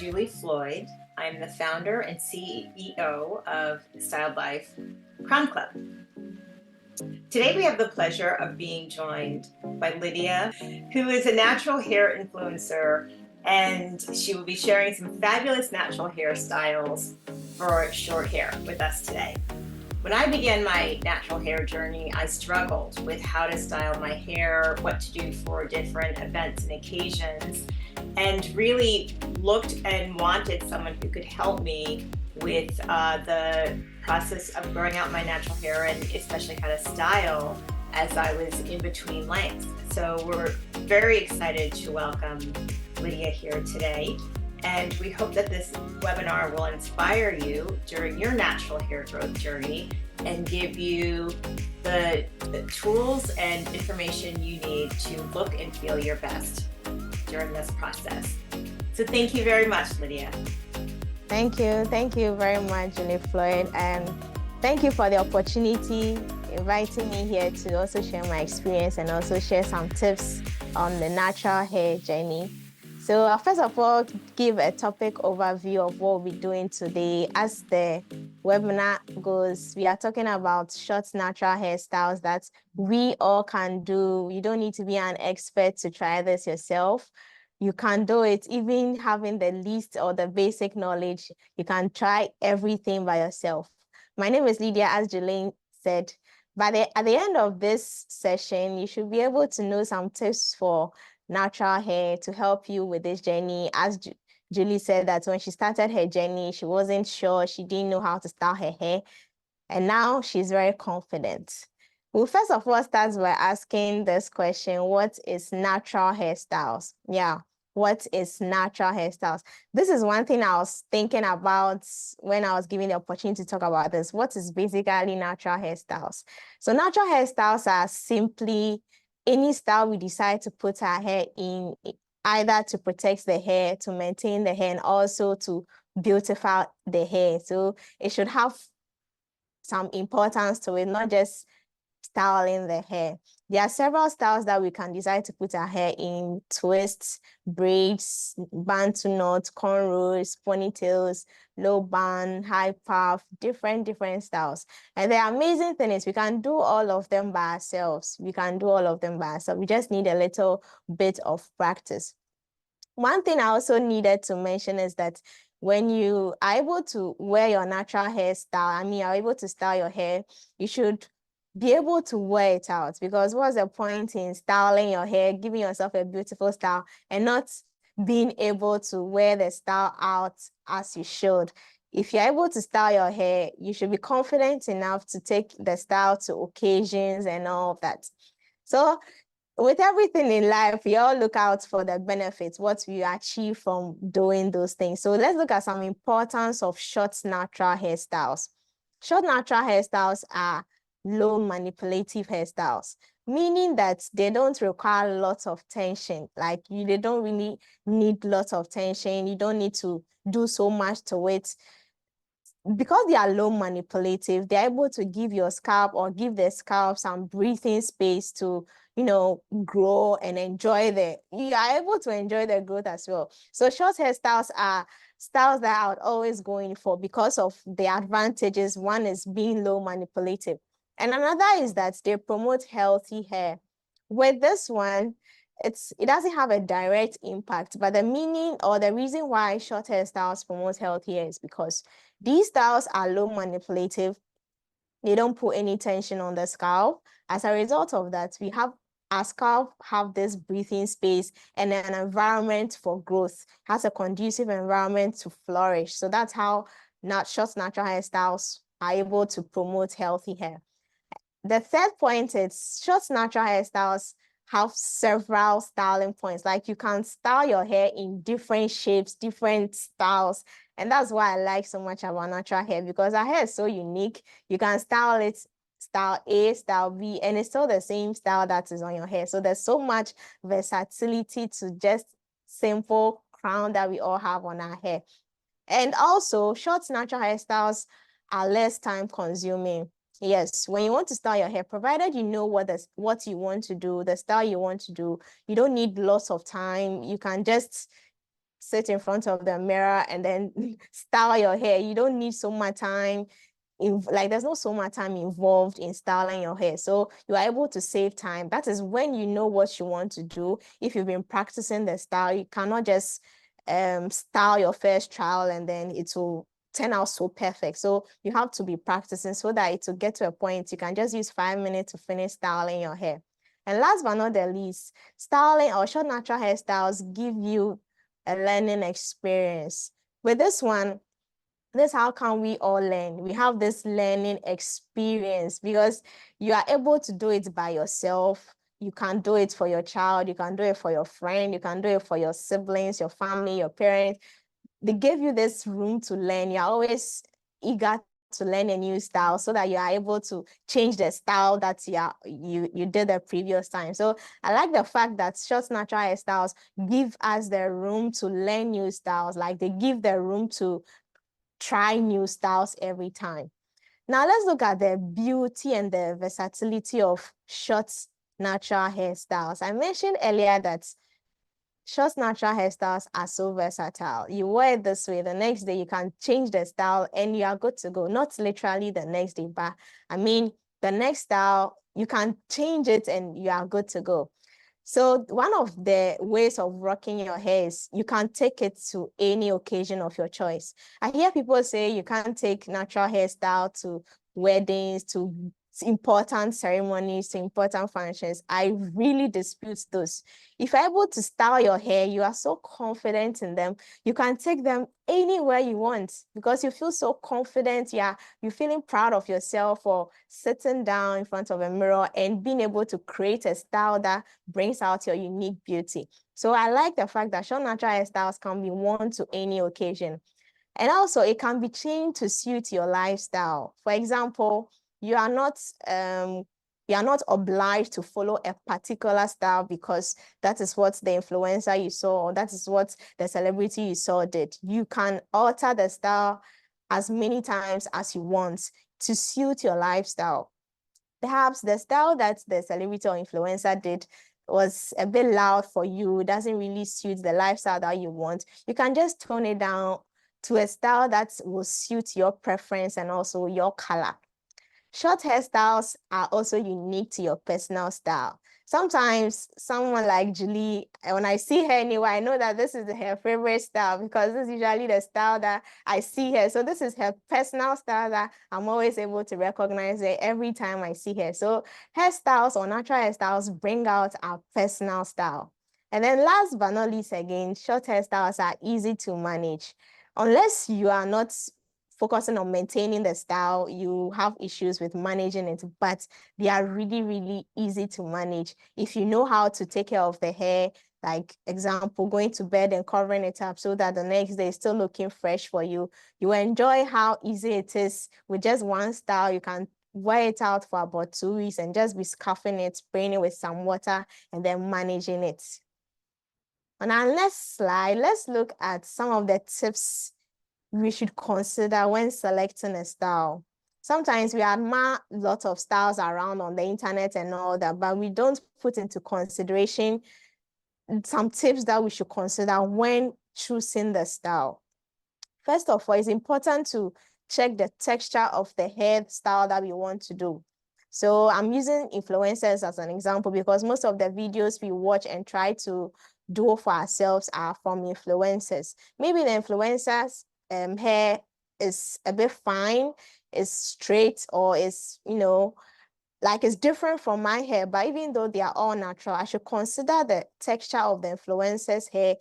Julie Floyd. I'm the founder and CEO of StyldLife Crown Club. Today we have the pleasure of being joined by Lydia, who is a natural hair influencer, and she will be sharing some fabulous natural hairstyles for short hair with us today. When I began my natural hair journey, I struggled with how to style my hair, what to do for different events and occasions, and really looked and wanted someone who could help me with the process of growing out my natural hair, and especially how to style as I was in between lengths. So we're very excited to welcome Lydia here today. And we hope that this webinar will inspire you during your natural hair growth journey and give you the tools and information you need to look and feel your best during this process. So thank you very much, Lydia. Thank you. Thank you very much, Julie Floyd. And thank you for the opportunity inviting me here to also share my experience and also share some tips on the natural hair journey. So I'll first of all give a topic overview of what we'll be doing today. As the webinar goes, we are talking about short natural hairstyles that we all can do. You don't need to be an expert to try this yourself. You can do it even having the least or the basic knowledge. You can try everything by yourself. My name is Lydia, as Jelaine said. But at the end of this session, you should be able to know some tips for natural hair to help you with this journey. As Julie said, that when she started her journey, she wasn't sure, she didn't know how to style her hair, and now she's very confident. We'll first of all start by asking this question: what is natural hairstyles? Yeah, what is natural hairstyles? This is one thing I was thinking about when I was given the opportunity to talk about this. What is basically natural hairstyles? So natural hairstyles are simply any style we decide to put our hair in, either to protect the hair, to maintain the hair, and also to beautify the hair. So it should have some importance to it, not just styling the hair. There are several styles that we can decide to put our hair in: twists, braids, bantu knots, cornrows, ponytails, low bun, high puff, different styles. And the amazing thing is we can do all of them by ourselves. We just need a little bit of practice. One thing I also needed to mention is that when you are able to wear your natural hairstyle, you're able to style your hair, you should be able to wear it out, because what's the point in styling your hair, giving yourself a beautiful style, and not being able to wear the style out as you should? If you're able to style your hair, you should be confident enough to take the style to occasions and all of that. So with everything in life, we all look out for the benefits, what we achieve from doing those things. So let's look at some importance of short natural hairstyles. Short natural hairstyles are low manipulative hairstyles, meaning that they don't require lots of tension. They don't really need lots of tension. You don't need to do so much to it. Because they are low manipulative, they're able to give your scalp or give the scalp some breathing space to, grow and you are able to enjoy the growth as well. So short hairstyles are styles that I would always go in for because of the advantages. One is being low manipulative, and another is that they promote healthy hair. With this one, it doesn't have a direct impact, but the meaning or the reason why short hairstyles promote healthy hair is because these styles are low manipulative. They don't put any tension on the scalp. As a result of that, our scalp have this breathing space and an environment for growth, has a conducive environment to flourish. So that's how short natural hairstyles are able to promote healthy hair. The third point is short natural hairstyles have several styling points. Like, you can style your hair in different shapes, different styles. And that's why I like so much about natural hair, because our hair is so unique. You can style it style A, style B, and it's still the same style that is on your hair. So there's so much versatility to just simple crown that we all have on our hair. And also, short natural hairstyles are less time consuming. Yes, when you want to style your hair, provided you know what you want to do, the style you want to do, you don't need lots of time. You can just sit in front of the mirror and then style your hair. You don't need so much time. Like there's not so much time involved in styling your hair. So you are able to save time. That is when you know what you want to do. If you've been practicing the style, you cannot just style your first trial and then it will turn out so perfect. So you have to be practicing so that it will get to a point you can just use 5 minutes to finish styling your hair. And last but not the least, styling or short natural hairstyles give you a learning experience. With this one, this how can we all learn? We have this learning experience because you are able to do it by yourself. You can do it for your child. You can do it for your friend. You can do it for your siblings, your family, your parents. They give you this room to learn. You're always eager to learn a new style so that you are able to change the style that you did the previous time. So I like the fact that short natural hairstyles give us the room to learn new styles. Like they give the room to try new styles every time. Now let's look at the beauty and the versatility of short natural hairstyles. I mentioned earlier that short natural hairstyles are so versatile. You wear it this way, the next day you can change the style and you are good to go. Not literally the next day, but I mean, the next style, you can change it and you are good to go. So one of the ways of rocking your hair is you can take it to any occasion of your choice. I hear people say you can't take natural hairstyle to weddings, to important ceremonies, to important functions. I really dispute those. If you're able to style your hair, you are so confident in them. You can take them anywhere you want because you feel so confident. Yeah, you're feeling proud of yourself for sitting down in front of a mirror and being able to create a style that brings out your unique beauty. So I like the fact that short natural hairstyles can be worn to any occasion. And also it can be changed to suit your lifestyle. For example, you are not obliged to follow a particular style because that is what the influencer you saw or that is what the celebrity you saw did. You can alter the style as many times as you want to suit your lifestyle. Perhaps the style that the celebrity or influencer did was a bit loud for you, doesn't really suit the lifestyle that you want. You can just tone it down to a style that will suit your preference and also your color. Short hairstyles are also unique to your personal style. Sometimes someone like Julie, when I see her anywhere, I know that this is her favorite style because this is usually the style that I see her. So this is her personal style that I'm always able to recognize it every time I see her. So hairstyles or natural hairstyles bring out our personal style. And then last but not least, again, short hairstyles are easy to manage. Unless you are not focusing on maintaining the style, you have issues with managing it, but they are really, really easy to manage. If you know how to take care of the hair, like example, going to bed and covering it up so that the next day is still looking fresh for you, you enjoy how easy it is with just one style. You can wear it out for about 2 weeks and just be scuffing it, spraying it with some water, and then managing it. On our next slide, let's look at some of the tips we should consider when selecting a style. Sometimes we admire lots of styles around on the internet and all that, but we don't put into consideration some tips that we should consider when choosing the style. First of all, it's important to check the texture of the hairstyle that we want to do. So I'm using influencers as an example because most of the videos we watch and try to do for ourselves are from influencers. Maybe the influencers hair is a bit fine, is straight, or is, like it's different from my hair, but even though they are all natural, I should consider the texture of the influencer's hair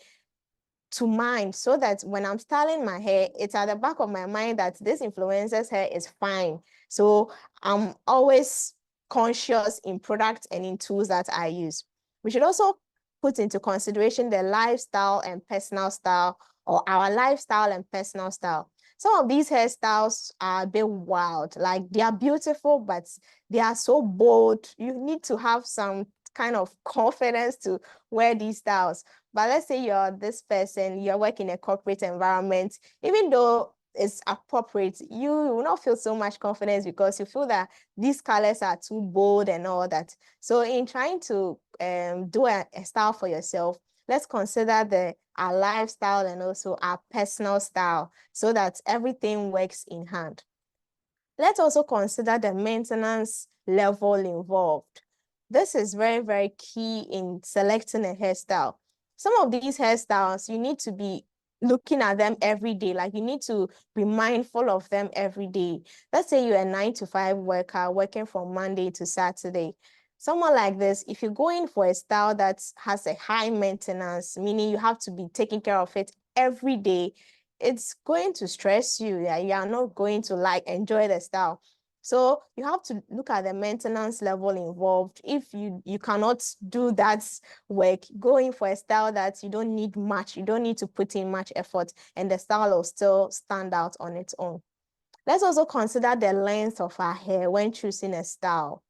to mine so that when I'm styling my hair, it's at the back of my mind that this influencer's hair is fine. So I'm always conscious in products and in tools that I use. We should also put into consideration the lifestyle and personal style, or our lifestyle and personal style. Some of these hairstyles are a bit wild, like they are beautiful, but they are so bold. You need to have some kind of confidence to wear these styles. But let's say you're this person, you're working in a corporate environment, even though it's appropriate, you will not feel so much confidence because you feel that these colors are too bold and all that. So in trying to do a style for yourself, let's consider our lifestyle and also our personal style so that everything works in hand. Let's also consider the maintenance level involved. This is very, very key in selecting a hairstyle. Some of these hairstyles, you need to be looking at them every day. Like you need to be mindful of them every day. Let's say you're a 9 to 5 worker working from Monday to Saturday. Someone like this, if you're going for a style that has a high maintenance, meaning you have to be taking care of it every day, it's going to stress you. Yeah, you are not going to enjoy the style. So you have to look at the maintenance level involved. If you cannot do that work, going for a style that you don't need much, you don't need to put in much effort, and the style will still stand out on its own. Let's also consider the length of our hair when choosing a style.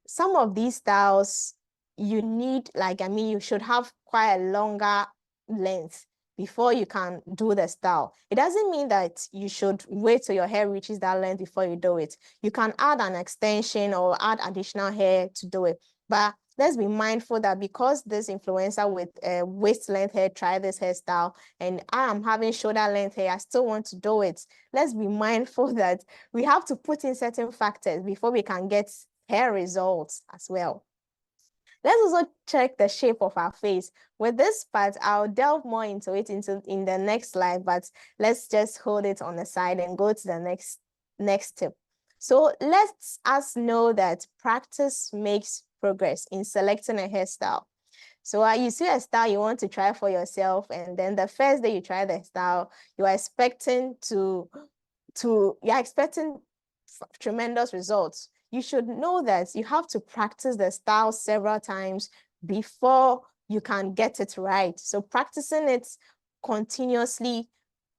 Some of these styles you need, you should have quite a longer length before you can do the style. It doesn't mean that you should wait till your hair reaches that length before you do it. You can add an extension or add additional hair to do it. But let's be mindful that because this influencer with waist length hair tried this hairstyle and I am having shoulder length hair, I still want to do it. Let's be mindful that we have to put in certain factors before we can get hair results as well. Let's also check the shape of our face. With this part, I'll delve more into it in the next slide, but let's just hold it on the side and go to the next tip. So let's us know that practice makes progress in selecting a hairstyle. So you see a style you want to try for yourself, and then the first day you try the style, you're expecting tremendous results. You should know that you have to practice the style several times before you can get it right. So practicing it continuously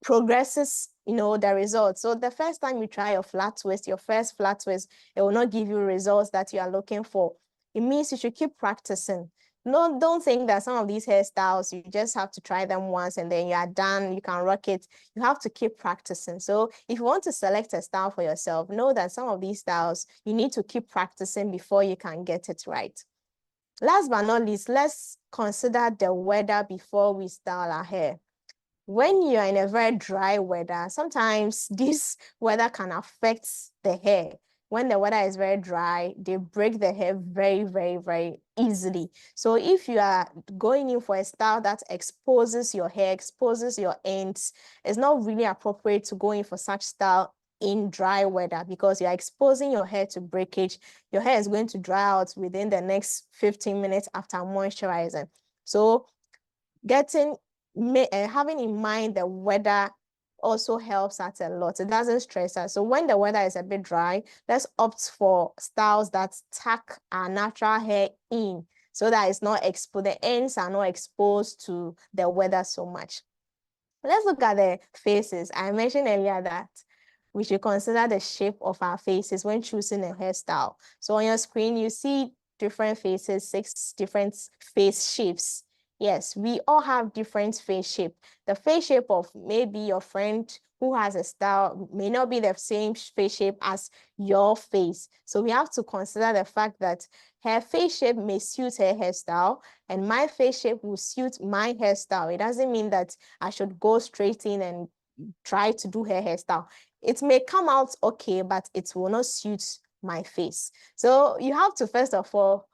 progresses, the results. So the first time you try your first flat twist, it will not give you results that you are looking for. It means you should keep practicing. No, don't think that some of these hairstyles, you just have to try them once and then you are done, you can rock it. You have to keep practicing. So if you want to select a style for yourself, know that some of these styles, you need to keep practicing before you can get it right. Last but not least, let's consider the weather before we style our hair. When you're in a very dry weather, sometimes this weather can affect the hair. When the weather is very dry, they break the hair very, very, very easily. So if you are going in for a style that exposes your hair, exposes your ends, it's not really appropriate to go in for such style in dry weather because you're exposing your hair to breakage. Your hair is going to dry out within the next 15 minutes after moisturizing. So having in mind the weather also helps us a lot. It doesn't stress us. So when the weather is a bit dry, let's opt for styles that tuck our natural hair in so that it's not exposed, the ends are not exposed to the weather so much. Let's look at the faces. I mentioned earlier that we should consider the shape of our faces when choosing a hairstyle. So on your screen, you see different faces, 6 different face shapes. Yes, we all have different face shape. The face shape of maybe your friend who has a style may not be the same face shape as your face. So we have to consider the fact that her face shape may suit her hairstyle and my face shape will suit my hairstyle. It doesn't mean that I should go straight in and try to do her hairstyle. It may come out okay, but it will not suit my face. So you have to first of all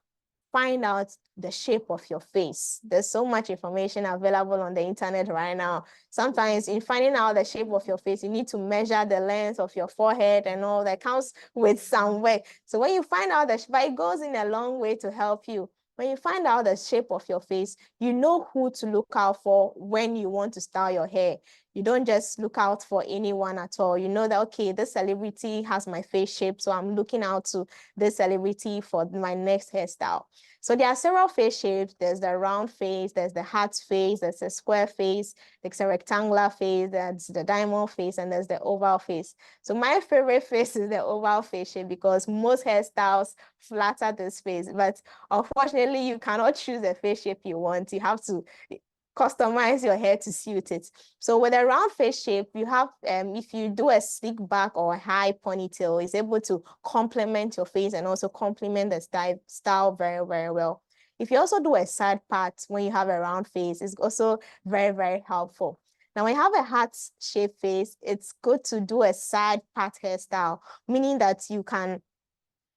find out the shape of your face. There's so much information available on the internet right now. Sometimes in finding out the shape of your face, you need to measure the length of your forehead and all that comes with some way. So when you find out but it goes in a long way to help you. When you find out the shape of your face, you know who to look out for when you want to style your hair. You don't just look out for anyone at all. You know that, okay, this celebrity has my face shape, so I'm looking out to this celebrity for my next hairstyle. So there are several face shapes. There's the round face, there's the heart face, there's a square face, there's a rectangular face, there's the diamond face, and there's the oval face. So my favorite face is the oval face shape because most hairstyles flatter this face. But unfortunately, you cannot choose the face shape you want. You have to customize your hair to suit it. So with a round face shape, you have, if you do a slick back or a high ponytail, it's able to complement your face and also complement the style very, very well. If you also do a side part when you have a round face, it's also very, very helpful. Now, when you have a heart-shaped face, it's good to do a side part hairstyle, meaning that you can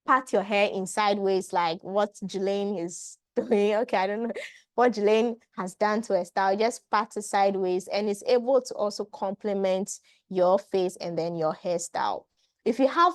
part your hair in sideways, like what Jelaine is doing. Okay, I don't know what Jelaine has done to her style. Just part it sideways, and it's able to also complement your face and then your hairstyle. If you have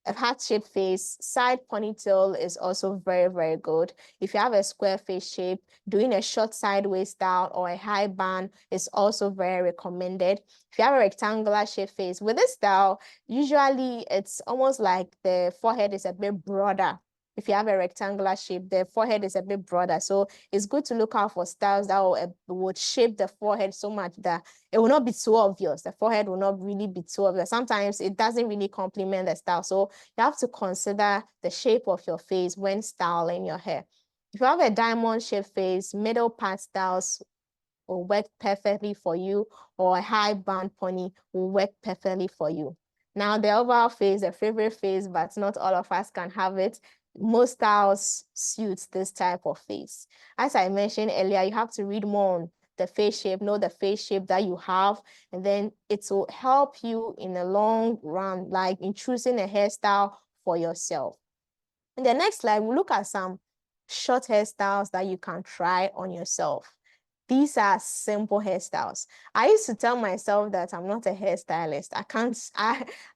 a heart-shaped face, side ponytail is also very, very good. If you have a square face shape, doing a short sideways style or a high bun is also very recommended. If you have a rectangular shape face, with this style, usually it's almost like the forehead is a bit broader. If you have a rectangular shape, the forehead is a bit broader. So it's good to look out for styles that would shape the forehead so much that it will not be too obvious. The forehead will not really be too obvious. Sometimes it doesn't really complement the style. So you have to consider the shape of your face when styling your hair. If you have a diamond shaped face, middle part styles will work perfectly for you, or a high band pony will work perfectly for you. Now, the overall face, a favorite face, but not all of us can have it. Most styles suit this type of face. As I mentioned earlier, you have to read more on the face shape, know the face shape that you have, and then it will help you in the long run, like in choosing a hairstyle for yourself. In the next slide, we'll look at some short hairstyles that you can try on yourself. These are simple hairstyles. I used to tell myself that I'm not a hairstylist.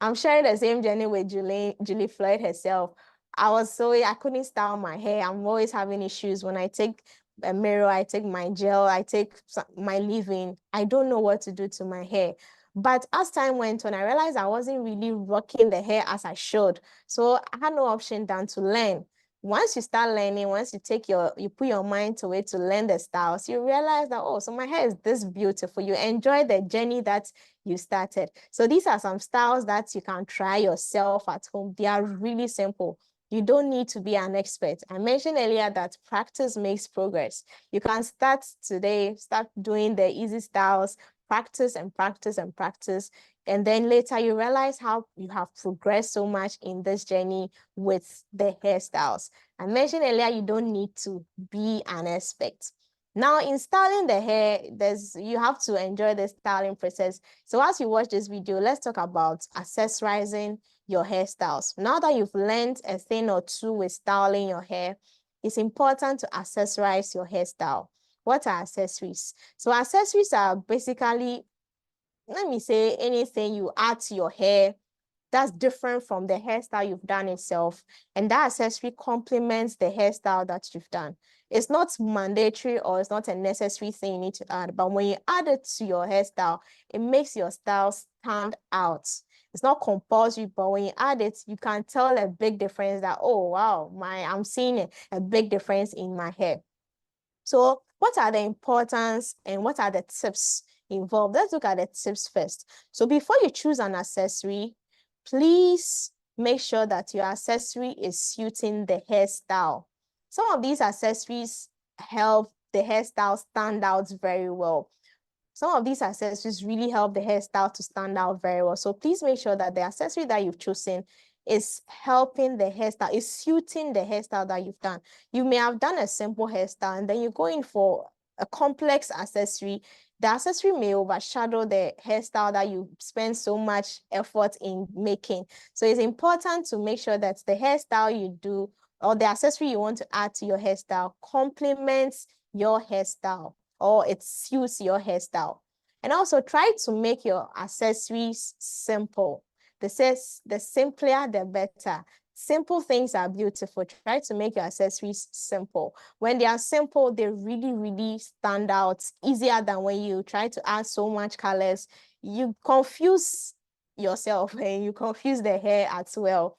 I'm sharing the same journey with Julie Floyd herself. I couldn't style my hair. I'm always having issues when I take a mirror, I take my gel, I take my leave-in. I don't know what to do to my hair. But as time went on, I realized I wasn't really rocking the hair as I should. So I had no option than to learn. Once you start learning, once you put your mind to it to learn the styles, you realize that, oh, so my hair is this beautiful. You enjoy the journey that you started. So these are some styles that you can try yourself at home. They are really simple. You don't need to be an expert. I mentioned earlier that practice makes progress. You can start today, start doing the easy styles, practice and practice and practice. And then later you realize how you have progressed so much in this journey with the hairstyles. I mentioned earlier, you don't need to be an expert. Now, in styling the hair, you have to enjoy the styling process. So as you watch this video, let's talk about accessorizing your hairstyles. Now that you've learned a thing or two with styling your hair, it's important to accessorize your hairstyle. What are accessories? So accessories are basically, let me say, anything you add to your hair that's different from the hairstyle you've done itself. And that accessory complements the hairstyle that you've done. It's not mandatory or it's not a necessary thing you need to add, but when you add it to your hairstyle, it makes your style stand out. It's not compulsory, but when you add it, you can tell a big difference that, oh, wow, I'm seeing a big difference in my hair. So what are the importance and what are the tips involved? Let's look at the tips first. So before you choose an accessory, please make sure that your accessory is suiting the hairstyle. Some of these accessories help the hairstyle stand out very well. Some of these accessories really help the hairstyle to stand out very well. So please make sure that the accessory that you've chosen is helping the hairstyle, is suiting the hairstyle that you've done. You may have done a simple hairstyle and then you're going for a complex accessory. The accessory may overshadow the hairstyle that you spend so much effort in making. So it's important to make sure that the hairstyle you do or the accessory you want to add to your hairstyle complements your hairstyle or it suits your hairstyle. And also try to make your accessories simple. The simpler, the better. Simple things are beautiful. Try to make your accessories simple. When they are simple, they really, really stand out easier than when you try to add so much colors. You confuse yourself and you confuse the hair as well.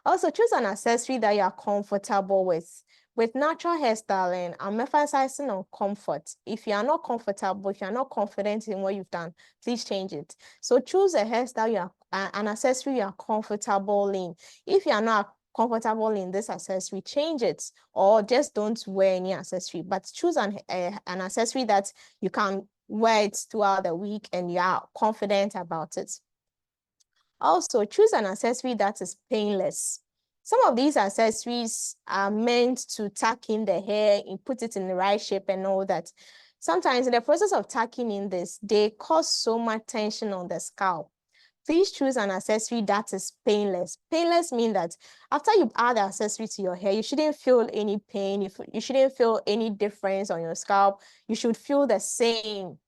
Also, choose an accessory that you are comfortable with. With natural hairstyling, I'm emphasizing on comfort. If you are not comfortable, if you are not confident in what you've done, please change it. So choose a hairstyle, an accessory you are comfortable in. If you are not comfortable in this accessory, change it or just don't wear any accessory, but choose an accessory that you can wear it throughout the week and you are confident about it. Also, choose an accessory that is painless. Some of these accessories are meant to tuck in the hair and put it in the right shape and all that. Sometimes in the process of tucking in this, they cause so much tension on the scalp. Please choose an accessory that is painless. Painless means that after you add the accessory to your hair, you shouldn't feel any pain. You shouldn't feel any difference on your scalp. You should feel the same.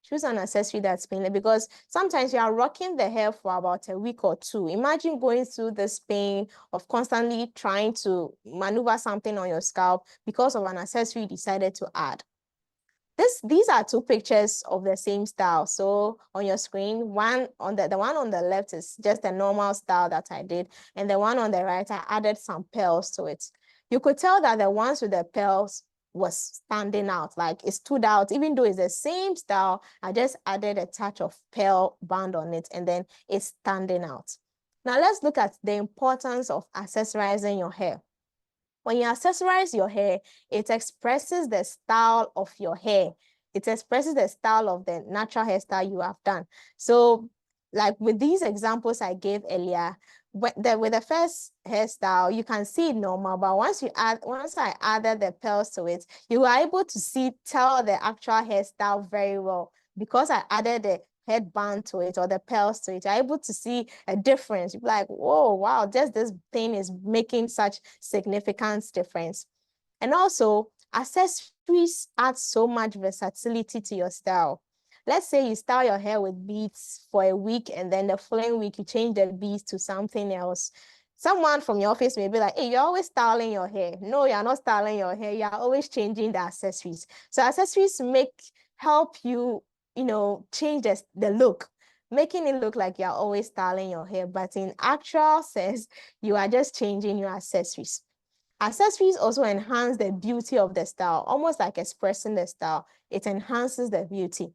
Choose an accessory that's painless, because sometimes you are rocking the hair for about a week or two. Imagine going through this pain of constantly trying to maneuver something on your scalp because of an accessory you decided to add. These are two pictures of the same style. So on your screen, the one on the left is just a normal style that I did, and the one on the right, I added some pearls to it. You could tell that the ones with the pearls was standing out, like it stood out, even though it's the same style. I just added a touch of pearl band on it, and then it's standing out. Now let's look at the importance of accessorizing your hair. When you accessorize your hair, it expresses the style of your hair. It expresses the style of the natural hairstyle you have done. So, like with these examples I gave earlier, with the first hairstyle, you can see it normal, but once I added the pearls to it, you are able to tell the actual hairstyle very well, because I added the headband to it or the pearls to it. You're able to see a difference. You're like, whoa, wow, just this thing is making such significant difference. And also, accessories add so much versatility to your style. Let's say you style your hair with beads for a week, and then the following week you change the beads to something else. Someone from your office may be like, hey, you're always styling your hair. No, you're not styling your hair. You're always changing the accessories. So accessories help you, change the look, making it look like you're always styling your hair. But in actual sense, you are just changing your accessories. Accessories also enhance the beauty of the style, almost like expressing the style. It enhances the beauty.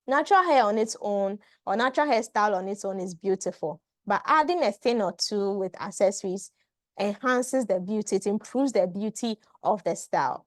Natural hair on its own, or natural hairstyle on its own, is beautiful. But adding a thing or two with accessories enhances the beauty. It improves the beauty of the style.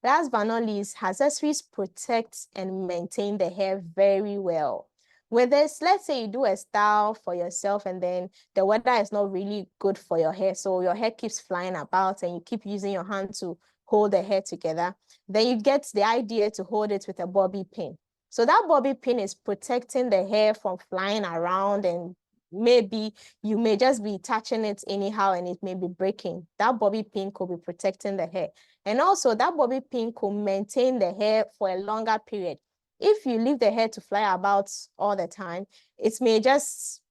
Last but not least, accessories protect and maintain the hair very well. With this, let's say you do a style for yourself and then the weather is not really good for your hair, so your hair keeps flying about and you keep using your hand to hold the hair together. Then you get the idea to hold it with a bobby pin. So that bobby pin is protecting the hair from flying around, and maybe you may just be touching it anyhow and it may be breaking. That bobby pin could be protecting the hair. And also that bobby pin could maintain the hair for a longer period. If you leave the hair to fly about all the time, it may just,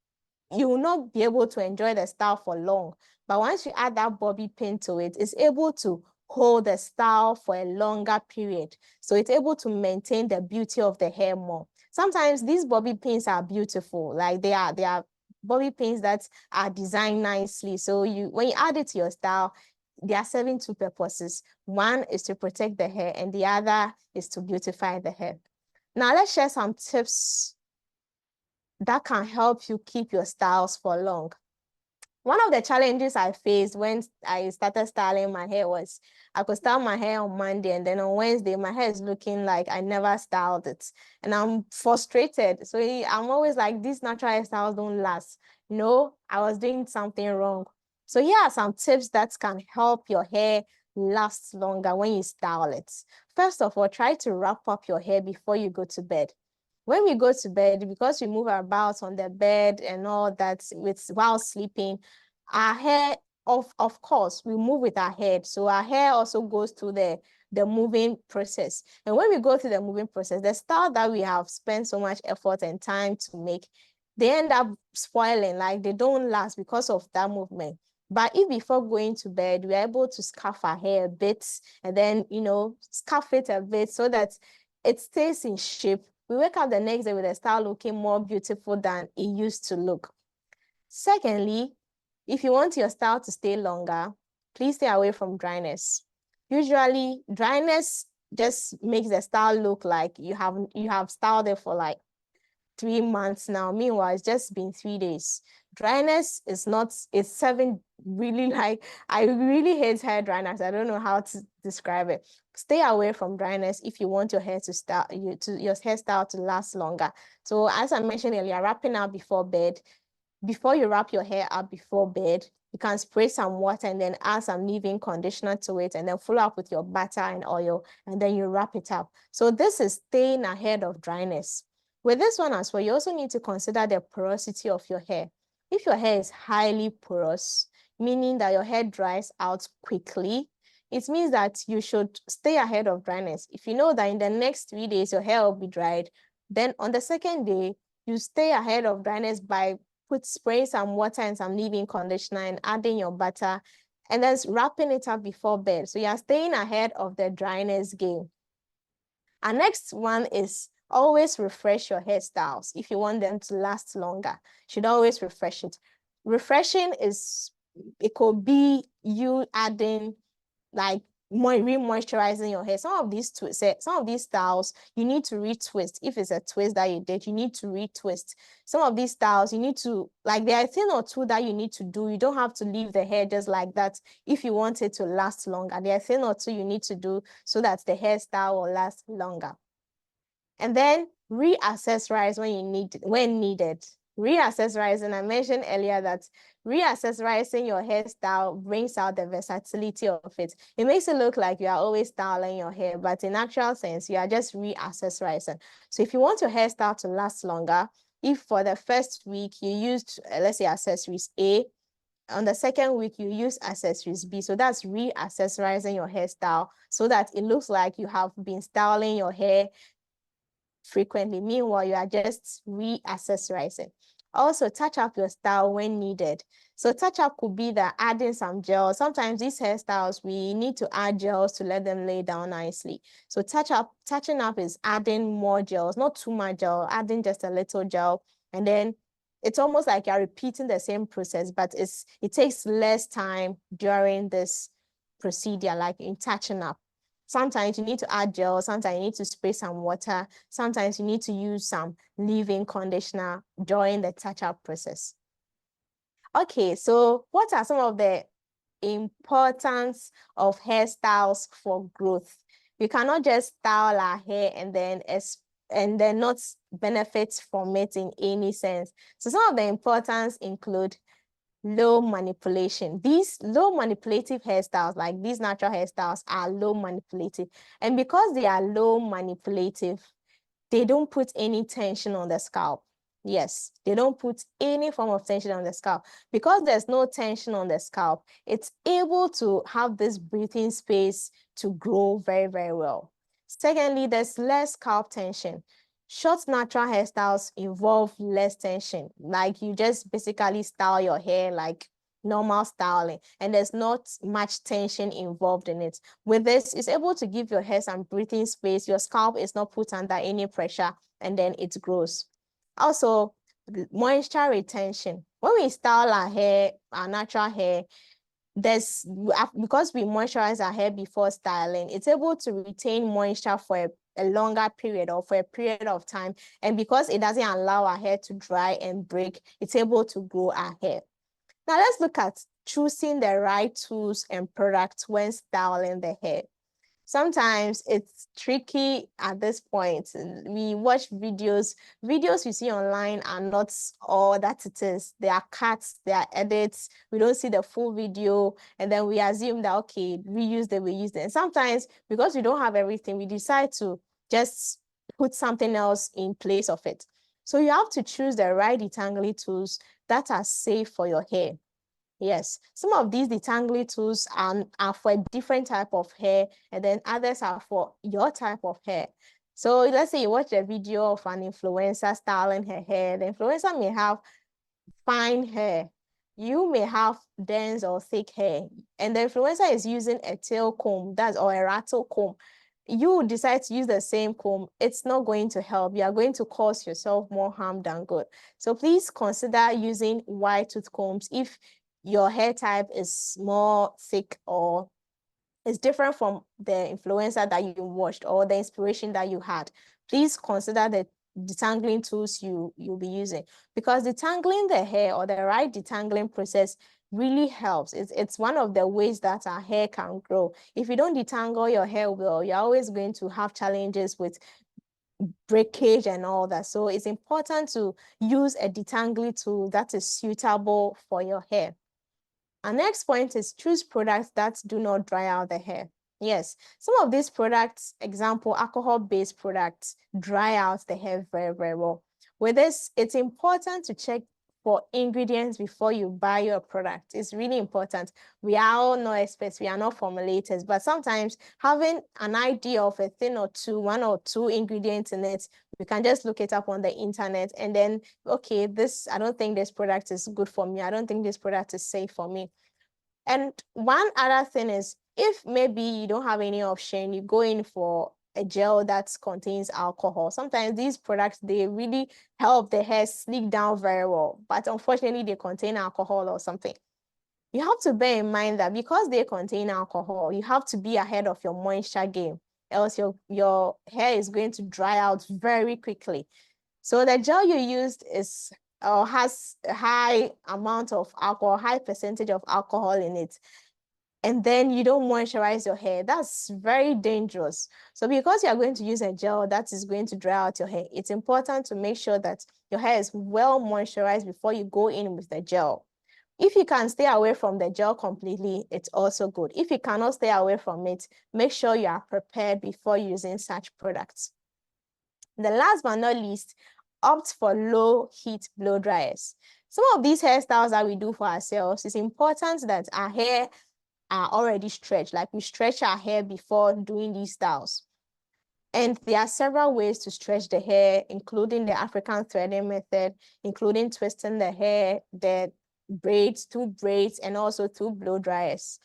you will not be able to enjoy the style for long. But once you add that bobby pin to it, it's able to hold the style for a longer period. So it's able to maintain the beauty of the hair more. Sometimes these bobby pins are beautiful. Like they are bobby pins that are designed nicely. So when you add it to your style, they are serving two purposes. One is to protect the hair, and the other is to beautify the hair. Now let's share some tips that can help you keep your styles for long. One of the challenges I faced when I started styling my hair was I could style my hair on Monday, and then on Wednesday, my hair is looking like I never styled it. And I'm frustrated. So I'm always like, these natural hairstyles don't last. No, I was doing something wrong. So here are some tips that can help your hair last longer when you style it. First of all, try to wrap up your hair before you go to bed. When we go to bed, because we move about on the bed and all that while sleeping, our hair, of course, we move with our head. So our hair also goes through the moving process. And when we go through the moving process, the style that we have spent so much effort and time to make, they end up spoiling, like they don't last because of that movement. But if before going to bed, we're able to scarf our hair a bit and then, scarf it a bit so that it stays in shape, we wake up the next day with a style looking more beautiful than it used to look. Secondly, if you want your style to stay longer, please stay away from dryness. Usually, dryness just makes the style look like you have styled it for like 3 months now. Meanwhile, it's just been 3 days. Dryness is not, it's 7 really, like, I really hate hair dryness. I don't know how to describe it. Stay away from dryness if you want your hair your hairstyle to last longer. So as I mentioned earlier, wrapping up before bed, before you wrap your hair up before bed, You can spray some water and then add some leave-in conditioner to it, and then follow up with your butter and oil, and then you wrap it up. So this is staying ahead of dryness. With this one as well, you also need to consider the porosity of your hair. If your hair is highly porous, meaning that your hair dries out quickly, it means that you should stay ahead of dryness. If you know that in the next 3 days your hair will be dried, then on the second day, you stay ahead of dryness by spraying some water and some leave-in conditioner and adding your butter and then wrapping it up before bed. So you are staying ahead of the dryness game. Our next one is always refresh your hairstyles if you want them to last longer. You should always refresh it. Refreshing it could be you adding like re-moisturizing your hair. Some of these styles, you need to retwist. If it's a twist that you did, you need to retwist. Some of these styles, you need to, like there are a thing or two that you need to do. You don't have to leave the hair just like that if you want it to last longer. There are a thing or two you need to do so that the hairstyle will last longer. And then re-accessorize when needed. Re-accessorizing, I mentioned earlier that re-accessorizing your hairstyle brings out the versatility of it. It makes it look like you are always styling your hair, but in actual sense, you are just re-accessorizing. So if you want your hairstyle to last longer, if for the first week you used, let's say, accessories A, on the second week you use accessories B, so that's re-accessorizing your hairstyle so that it looks like you have been styling your hair frequently. Meanwhile, you are just re-accessorizing. Also, touch up your style when needed. So touch up could be that adding some gels. Sometimes these hairstyles, we need to add gels to let them lay down nicely. So touching up is adding more gels, not too much gel, adding just a little gel. And then it's almost like you're repeating the same process, but it takes less time during this procedure, like in touching up. Sometimes you need to add gel, sometimes you need to spray some water, sometimes you need to use some leave-in conditioner during the touch-up process. Okay, so what are some of the importance of hairstyles for growth? We cannot just style our hair and then not benefit from it in any sense. So some of the importance include low manipulation. These low manipulative hairstyles, like these natural hairstyles, are low manipulative. And because they are low manipulative, they don't put any tension on the scalp. Yes, they don't put any form of tension on the scalp. Because there's no tension on the scalp, it's able to have this breathing space to grow very, very well. Secondly, there's less scalp tension. Short natural hairstyles involve less tension. Like you just basically style your hair like normal styling, and there's not much tension involved in it. With this, it's able to give your hair some breathing space. Your scalp is not put under any pressure, and then it grows. Also, moisture retention. When we style our hair, our natural hair, because we moisturize our hair before styling, it's able to retain moisture for a longer period or for a period of time. And because it doesn't allow our hair to dry and break, it's able to grow our hair. Now let's look at choosing the right tools and products when styling the hair. Sometimes it's tricky at this point. We watch videos we see online are not all that it is. There are cuts, there are edits. We don't see the full video, and then we assume that, okay, we use them. And sometimes because we don't have everything, we decide to just put something else in place of it. So you have to choose the right detangling tools that are safe for your hair. Yes, some of these detangling tools are for a different type of hair, and then others are for your type of hair. So let's say you watch a video of an influencer styling her hair. The influencer may have fine hair. You may have dense or thick hair, and the influencer is using a tail comb, or a rattle comb. You decide to use the same comb, it's not going to help. You are going to cause yourself more harm than good. So please consider using wide tooth combs if your hair type is more thick or is different from the influencer that you watched or the inspiration that you had. Please consider the detangling tools you'll be using, because detangling the hair or the right detangling process really helps. It's one of the ways that our hair can grow. If you don't detangle your hair well, you're always going to have challenges with breakage and all that. So it's important to use a detangling tool that is suitable for your hair. Our next point is choose products that do not dry out the hair. Yes, some of these products, example, alcohol-based products, dry out the hair very, very well. With this, it's important to check for ingredients before you buy your product. It's really important. We are all not experts, we are not formulators, but sometimes having an idea of a thing or two, one or two ingredients in it, you can just look it up on the internet and then, okay, I don't think this product is good for me. I don't think this product is safe for me. And one other thing is, if maybe you don't have any option, you go in for a gel that contains alcohol. Sometimes these products, they really help the hair sleek down very well, but unfortunately they contain alcohol or something. You have to bear in mind that because they contain alcohol, you have to be ahead of your moisture game, else your hair is going to dry out very quickly. So the gel you used is has a high amount of alcohol, high percentage of alcohol in it, and then you don't moisturize your hair. That's very dangerous. So because you're going to use a gel that is going to dry out your hair, it's important to make sure that your hair is well moisturized before you go in with the gel. If you can stay away from the gel completely, it's also good. If you cannot stay away from it, make sure you are prepared before using such products. The last but not least, opt for low heat blow dryers. Some of these hairstyles that we do for ourselves, it's important that our hair are already stretched, like we stretch our hair before doing these styles. And there are several ways to stretch the hair, including the African threading method, including twisting the hair, the braids, two braids, and also two blow dryers.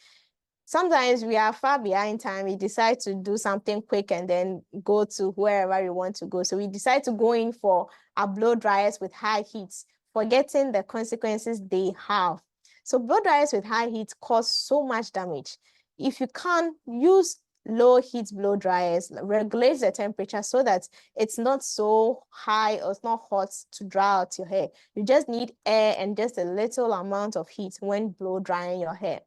Sometimes we are far behind time. We decide to do something quick and then go to wherever we want to go. So we decide to go in for our blow dryers with high heats, forgetting the consequences they have. So blow dryers with high heat cause so much damage. If you can use low heat blow dryers, regulate the temperature so that it's not so high or it's not hot to dry out your hair. You just need air and just a little amount of heat when blow drying your hair.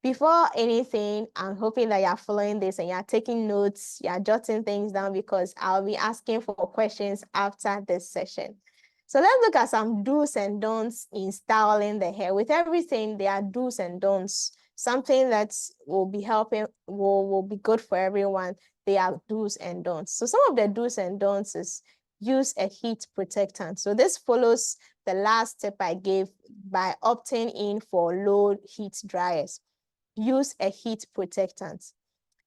Before anything, I'm hoping that you're following this and you're taking notes, you're jotting things down because I'll be asking for questions after this session. So let's look at some do's and don'ts in styling the hair. With everything, there are do's and don'ts. Something that will be helping, will be good for everyone. There are do's and don'ts. So some of the do's and don'ts is use a heat protectant. So this follows the last tip I gave by opting in for low heat dryers. Use a heat protectant.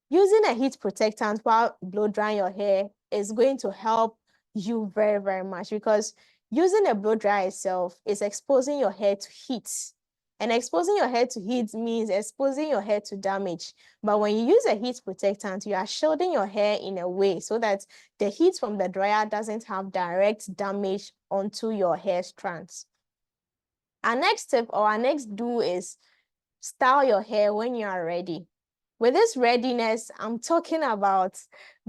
Using a heat protectant while blow drying your hair is going to help you very, very much because using a blow dryer itself is exposing your hair to heat. And exposing your hair to heat means exposing your hair to damage. But when you use a heat protectant, you are shielding your hair in a way so that the heat from the dryer doesn't have direct damage onto your hair strands. Our next tip or our next do is style your hair when you are ready. With this readiness, I'm talking about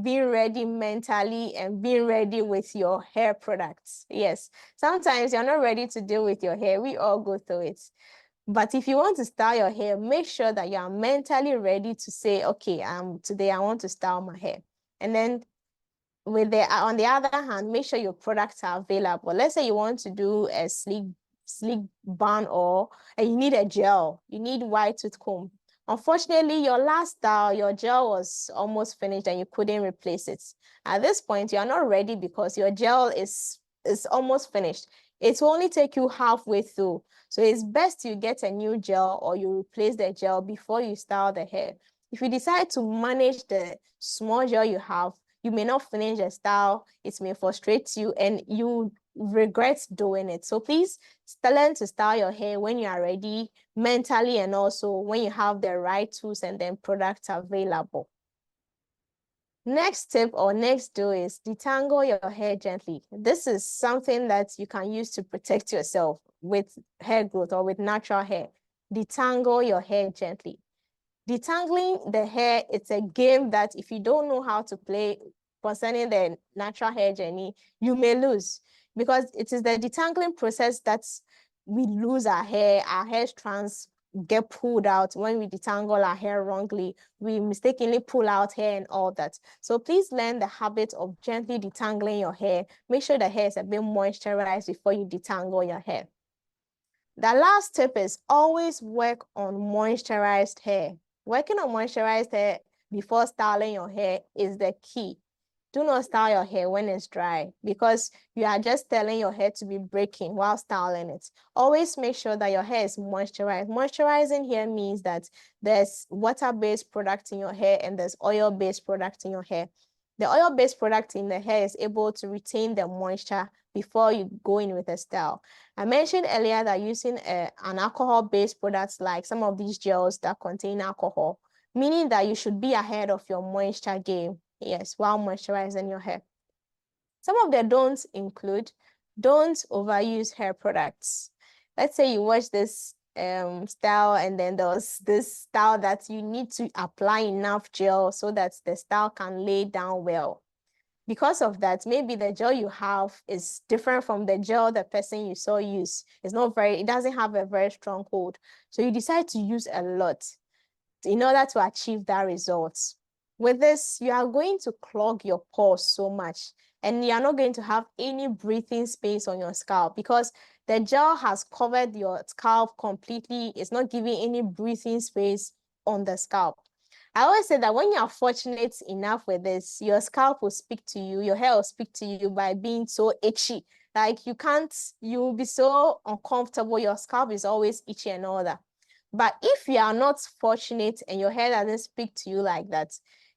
being ready mentally and being ready with your hair products. Yes, sometimes you're not ready to deal with your hair. We all go through it. But if you want to style your hair, make sure that you are mentally ready to say, okay, today I want to style my hair. And then on the other hand, make sure your products are available. Let's say you want to do a sleek bun and you need a gel, you need white tooth comb. Unfortunately, your last style, your gel was almost finished and you couldn't replace it. At this point, you're not ready because your gel is almost finished. It will only take you halfway through. So it's best you get a new gel or you replace the gel before you style the hair. If you decide to manage the small gel you have, you may not finish the style, it may frustrate you, and you regret doing it. So please learn to style your hair when you are ready mentally and also when you have the right tools and then products available. Next tip or next do is detangle your hair gently. This is something that you can use to protect yourself with hair growth or with natural hair. Detangle your hair gently. Detangling the hair, it's a game that if you don't know how to play concerning the natural hair journey, you may lose because it is the detangling process that we lose our hair strands get pulled out. When we detangle our hair wrongly, we mistakenly pull out hair and all that. So please learn the habit of gently detangling your hair. Make sure the hair is a bit moisturized before you detangle your hair. The last tip is always work on moisturized hair. Working on moisturized hair before styling your hair is the key. Do not style your hair when it's dry because you are just telling your hair to be breaking while styling it. Always make sure that your hair is moisturized. Moisturizing here means that there's water-based product in your hair and there's oil-based product in your hair. The oil-based product in the hair is able to retain the moisture before you go in with a style. I mentioned earlier that using an alcohol-based products like some of these gels that contain alcohol, meaning that you should be ahead of your moisture game. Yes, while moisturizing your hair. Some of the don'ts include, don't overuse hair products. Let's say you watch this style and then there's this style that you need to apply enough gel so that the style can lay down well. Because of that, maybe the gel you have is different from the gel the person you saw use. It doesn't have a very strong hold. So you decide to use a lot in order to achieve that result. With this, you are going to clog your pores so much, and you are not going to have any breathing space on your scalp because the gel has covered your scalp completely. It's not giving any breathing space on the scalp. I always say that when you are fortunate enough with this, your scalp will speak to you, your hair will speak to you by being so itchy. Like you'll be so uncomfortable. Your scalp is always itchy and all that. But if you are not fortunate and your hair doesn't speak to you like that,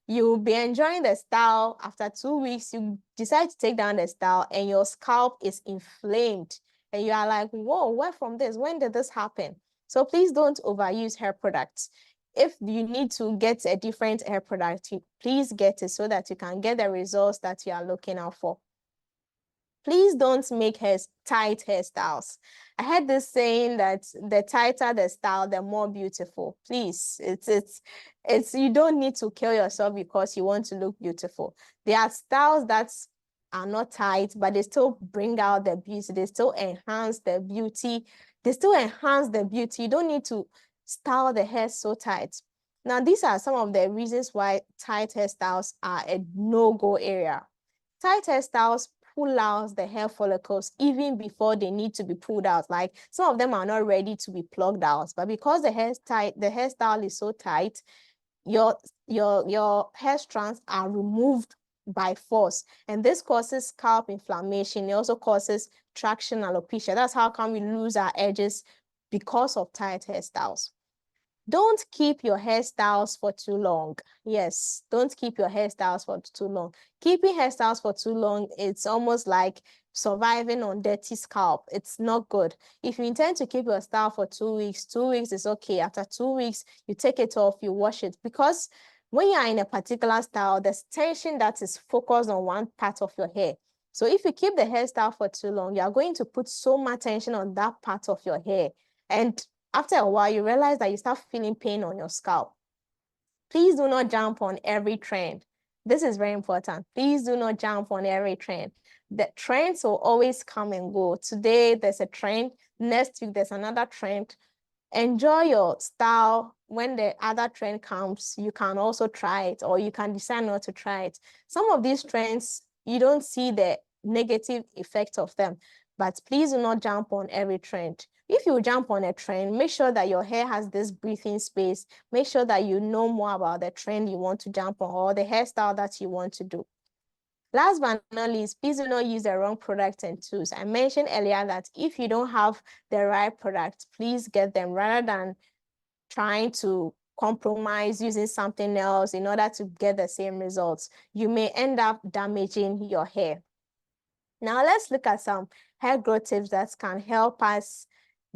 you'll be enjoying the style. After 2 weeks, you decide to take down the style and your scalp is inflamed. And you are like, whoa, where from this? When did this happen? So please don't overuse hair products. If you need to get a different hair product, please get it so that you can get the results that you are looking out for. Please don't make tight hairstyles. I heard this saying that the tighter the style, the more beautiful. Please, it's you don't need to kill yourself because you want to look beautiful. There are styles that are not tight, but they still bring out the beauty. They still enhance the beauty. They still enhance the beauty. You don't need to style the hair so tight. Now, these are some of the reasons why tight hairstyles are a no-go area. Tight hairstyles pull out the hair follicles even before they need to be pulled out. Like some of them are not ready to be plucked out, but because the hairstyle is so tight, your hair strands are removed by force, and this causes scalp inflammation. It also causes traction alopecia. That's how come we lose our edges because of tight hairstyles. Don't keep your hairstyles for too long. Yes, don't keep your hairstyles for too long. Keeping hairstyles for too long, it's almost like surviving on dirty scalp. It's not good. If you intend to keep your style for 2 weeks, 2 weeks is okay. After 2 weeks, you take it off, you wash it. Because when you are in a particular style, there's tension that is focused on one part of your hair. So if you keep the hairstyle for too long, you are going to put so much tension on that part of your hair. And after a while, you realize that you start feeling pain on your scalp. Please do not jump on every trend. This is very important. Please do not jump on every trend. The trends will always come and go. Today, there's a trend. Next week, there's another trend. Enjoy your style. When the other trend comes, you can also try it, or you can decide not to try it. Some of these trends, you don't see the negative effect of them, but please do not jump on every trend. If you jump on a trend, make sure that your hair has this breathing space. Make sure that you know more about the trend you want to jump on or the hairstyle that you want to do. Last but not least, please do not use the wrong product and tools. I mentioned earlier that if you don't have the right product, please get them rather than trying to compromise using something else in order to get the same results. You may end up damaging your hair. Now let's look at some hair growth tips that can help us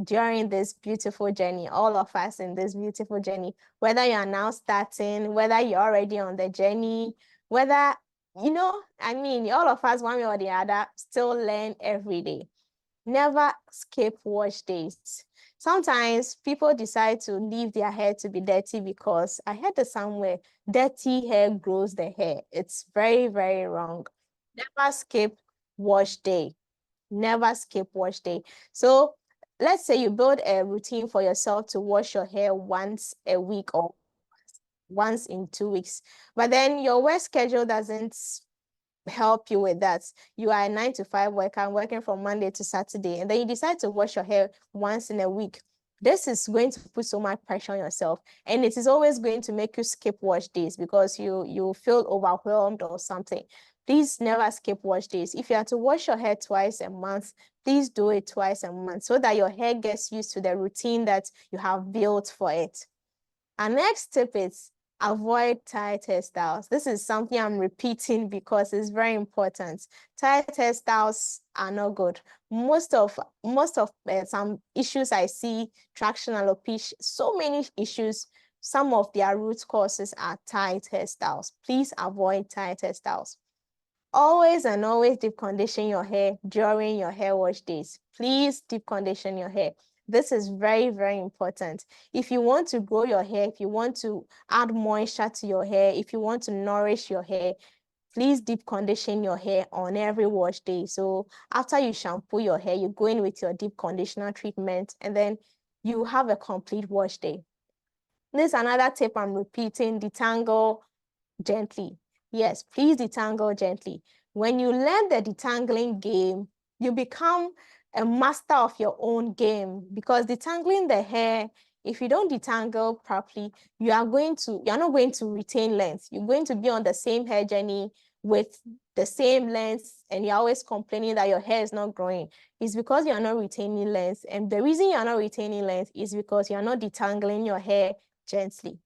during this beautiful journey, all of us in this beautiful journey, whether you are now starting, whether you're already on the journey, whether, all of us, one way or the other, still learn every day. Never skip wash days. Sometimes people decide to leave their hair to be dirty because I heard it somewhere, dirty hair grows the hair. It's very, very wrong. Never skip wash day. Never skip wash day. So let's say you build a routine for yourself to wash your hair once a week or once in 2 weeks, but then your work schedule doesn't help you with that. You are a 9 to 5 worker, working from Monday to Saturday, and then you decide to wash your hair once in a week. This is going to put so much pressure on yourself, and it is always going to make you skip wash days because you feel overwhelmed or something. Please never skip wash days. If you have to wash your hair twice a month, please do it twice a month so that your hair gets used to the routine that you have built for it. Our next tip is avoid tight hairstyles. This is something I'm repeating because it's very important. Tight hairstyles are not good. Most of some issues I see, traction alopecia, so many issues, some of their root causes are tight hairstyles. Please avoid tight hairstyles. Always and always deep condition your hair during your hair wash days. Please deep condition your hair. This is very, very important. If you want to grow your hair, if you want to add moisture to your hair, if you want to nourish your hair, please deep condition your hair on every wash day. So after you shampoo your hair, you go in with your deep conditioner treatment, and then you have a complete wash day. This is another tip I'm repeating: detangle gently. Yes, please detangle gently. When you learn the detangling game, you become a master of your own game, because detangling the hair, if you don't detangle properly, you're not going to retain length. You're going to be on the same hair journey with the same length, and you're always complaining that your hair is not growing. It's because you're not retaining length. And the reason you're not retaining length is because you're not detangling your hair gently.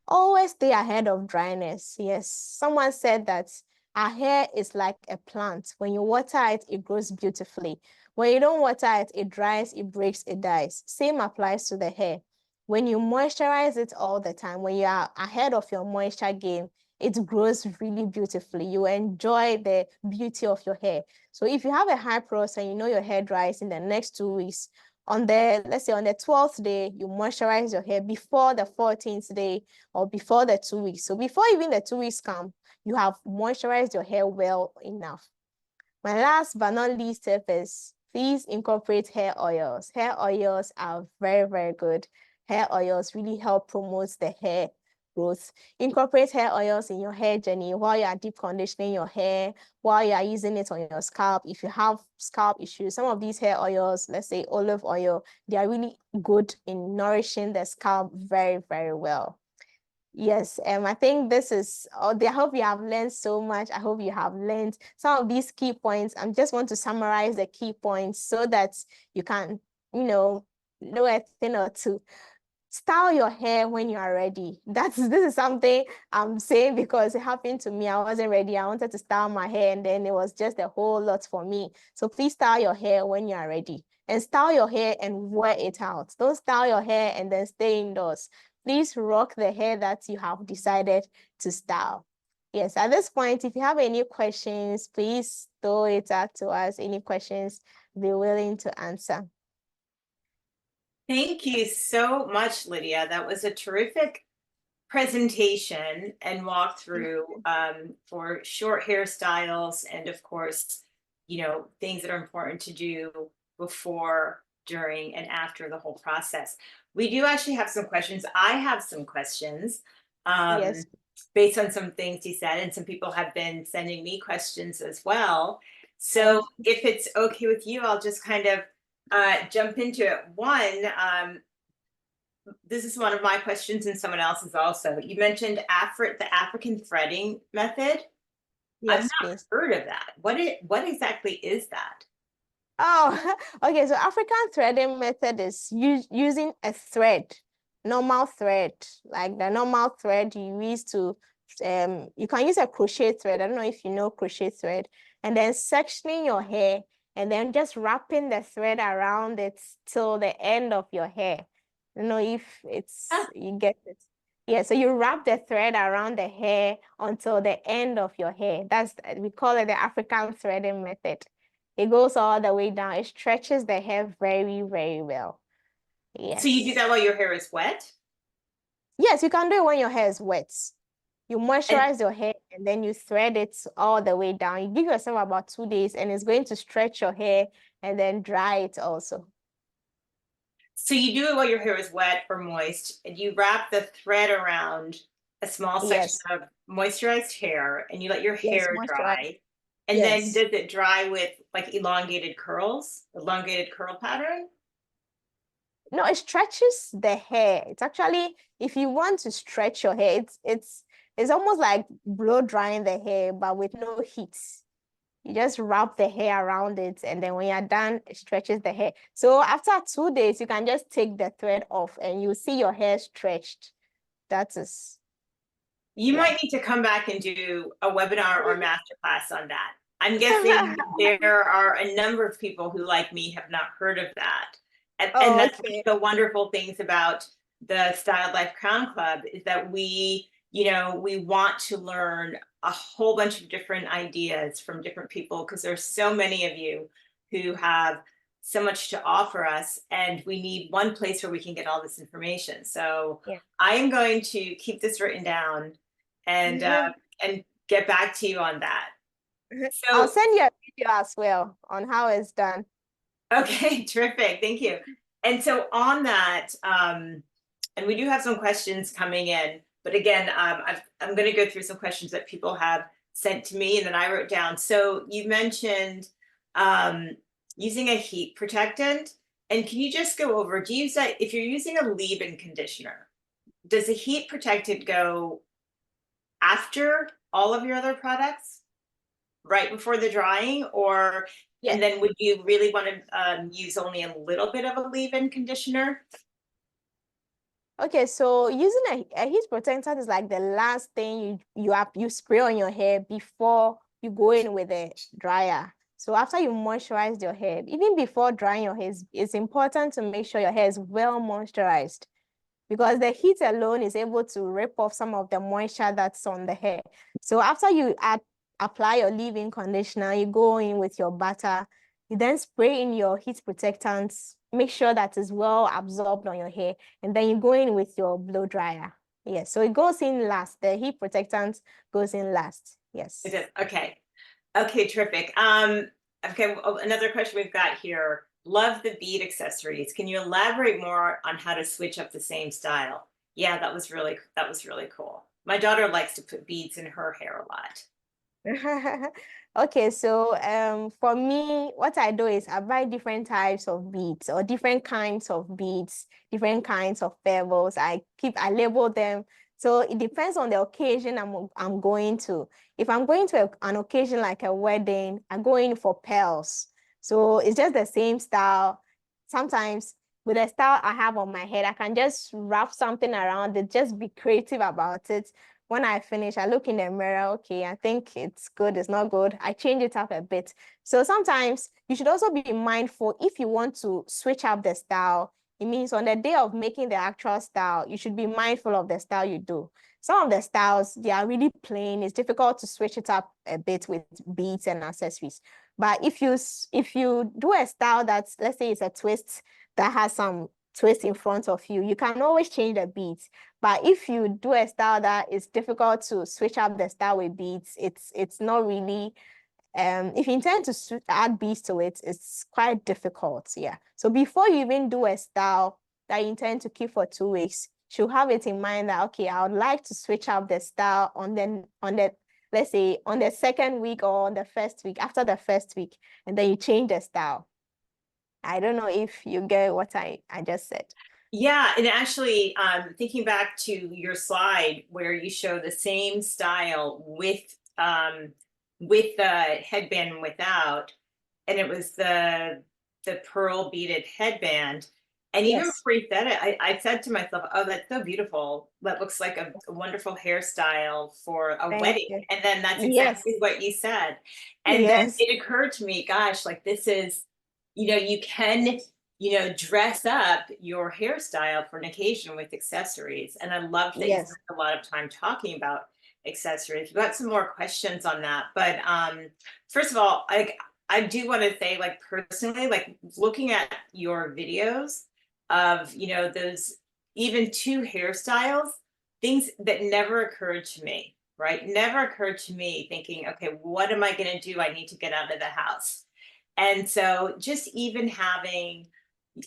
Always stay ahead of dryness. Yes, someone said that our hair is like a plant. When you water it, it grows beautifully. When you don't water it, it dries, it breaks, it dies. Same applies to the hair. When you moisturize it all the time, when you are ahead of your moisture game, it grows really beautifully. You enjoy the beauty of your hair. So if you have a high pros and you know your hair dries in the next 2 weeks, let's say on the 12th day, you moisturize your hair before the 14th day or before the 2 weeks. So before even the 2 weeks come, you have moisturized your hair well enough. My last but not least tip is please incorporate hair oils. Hair oils are very, very good. Hair oils really help promote the hair growth. Incorporate hair oils in your hair journey while you are deep conditioning your hair, while you are using it on your scalp. If you have scalp issues, some of these hair oils, let's say olive oil, they are really good in nourishing the scalp very, very well. Yes, I think this is, I hope you have learned so much. I hope you have learned some of these key points. I just want to summarize the key points so that you can, know a thing or two. Style your hair when you are ready. This is something I'm saying because it happened to me. I wasn't ready. I wanted to style my hair, and then it was just a whole lot for me. So please style your hair when you are ready. And style your hair and wear it out. Don't style your hair and then stay indoors. Please rock the hair that you have decided to style. Yes, at this point, if you have any questions, please throw it out to us. Any questions, be willing to answer. Thank you so much, Lydia. That was a terrific presentation and walkthrough for short hairstyles, and of course, things that are important to do before, during, and after the whole process. We do actually have some questions. I have some questions Yes. based on some things you said, and some people have been sending me questions as well. So Yes. if it's okay with you, I'll just kind of jump into it. One, this is one of my questions and someone else's also. You mentioned the African threading method. I've Yes, not please. heard of that. What exactly is that? Oh, okay. So African threading method is using a thread, normal thread, like the normal thread you use to, you can use a crochet thread. I don't know if you know crochet thread, and then sectioning your hair and then just wrapping the thread around it till the end of your hair. I don't know if Ah, you get it. Yeah, so you wrap the thread around the hair until the end of your hair. We call it the African threading method. It goes all the way down. It stretches the hair very, very well. so you do Yes. that while your hair is wet? Yes, you can do it when your hair is wet. You And moisturize your hair and then you thread it all the way down. You give yourself about 2 days and it's going to stretch your hair and then dry it also. so you do it while your hair is wet or moist, and you wrap the thread around. a small section Yes. of moisturized hair and you let your Yes, hair moisturize. dry. And then Yes. does it dry with like elongated curls, elongated curl pattern? No, it stretches the hair. It's actually, if you want to stretch your hair, it's almost like blow drying the hair, but with no heat. You just wrap the hair around it, and then when you're done, it stretches the hair. So after 2 days, you can just take the thread off and you see your hair stretched. That is, You yeah. might need to come back and do a webinar or masterclass on that. I'm guessing there are a number of people who, like me, have not heard of that. And Oh, that's one okay. of the wonderful things about the Styled Life Crown Club is that we want to learn a whole bunch of different ideas from different people because there's so many of you who have so much to offer us, and we need one place where we can get all this information. So Yeah. I am going to keep this written down and get back to you on that. I'll So, send you a video as well on how it's done. okay, terrific. Thank you. And so on that, and we do have some questions coming in, but again, I'm going to go through some questions that people have sent to me and then I wrote down. So you mentioned um, using a heat protectant. And can you just go over, do you use that if you're using a leave-in conditioner, does the heat protectant go after all of your other products? Right before the drying, or Yeah. and then would you really want to use only a little bit of a leave-in conditioner? Okay, so using a heat protectant is like the last thing you spray on your hair before you go in with a dryer. So after you moisturize your hair, even before drying your hair, it's important to make sure your hair is well moisturized because the heat alone is able to rip off some of the moisture that's on the hair. So after you apply your leave-in conditioner, you go in with your butter, you then spray in your heat protectants, make sure that it's well absorbed on your hair, and then you go in with your blow dryer. Yes, so it goes in last. The heat protectant goes in last. Is Yes. it okay? Okay, terrific. Okay, another question we've got here. Love the bead accessories. Can you elaborate more on how to switch up the same style? Yeah, that was really cool. My daughter likes to put beads in her hair a lot. Okay, so for me, what I do is I buy different types of beads or different kinds of beads, different kinds of pebbles. I label them. So it depends on the occasion I'm going to. If I'm going to an occasion like a wedding, I go in for pearls. So it's just the same style. Sometimes with the style I have on my head, I can just wrap something around it, just be creative about it. When I finish, I look in the mirror. Okay, I think it's good, it's not good. I change it up a bit. So sometimes you should also be mindful if you want to switch up the style. It means on the day of making the actual style, you should be mindful of the style you do. Some of the styles, they are really plain. It's difficult to switch it up a bit with beads and accessories. But if you do a style that's, let's say it's a twist that has some twist in front of you, you can always change the beads. But if you do a style that is difficult to switch up the style with beads, it's not really if you intend to add beads to it, it's quite difficult. Yeah. So before you even do a style that you intend to keep for 2 weeks, you should have it in mind that okay, I would like to switch up the style on the let's say on the second week or on the first week, after the first week, and then you change the style. I don't know if you get what I just said. Yeah, and actually, thinking back to your slide where you show the same style with the headband and without, and it was the pearl beaded headband. And even Yes. before you said it, I said to myself, "Oh, that's so beautiful. That looks like a wonderful hairstyle for a Thank wedding." you. And then that's exactly Yes. what you said. And then Yes. it occurred to me, gosh, like this is, you can dress up your hairstyle for an occasion with accessories. And I love that you spent Yes. a lot of time talking about accessories. We've got some more questions on that. But first of all, I do want to say, like personally, like looking at your videos of, those even two hairstyles, things that never occurred to me, right? Never occurred to me thinking, okay, what am I going to do? I need to get out of the house. And so just even having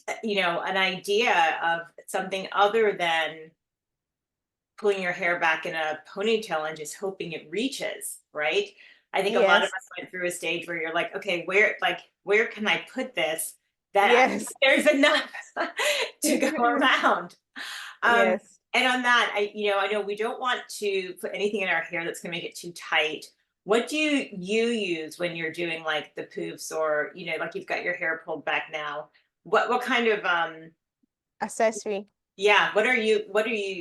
an idea of something other than pulling your hair back in a ponytail and just hoping it reaches, right? I think a lot of Yes. us went through a stage where you're like, okay, where can I put this that Yes. there's enough to go around? Um, Yes. and on that, I know we don't want to put anything in our hair that's going to make it too tight. What do you use when you're doing like the poofs, or like you've got your hair pulled back now? What kind of Accessory. yeah, what do you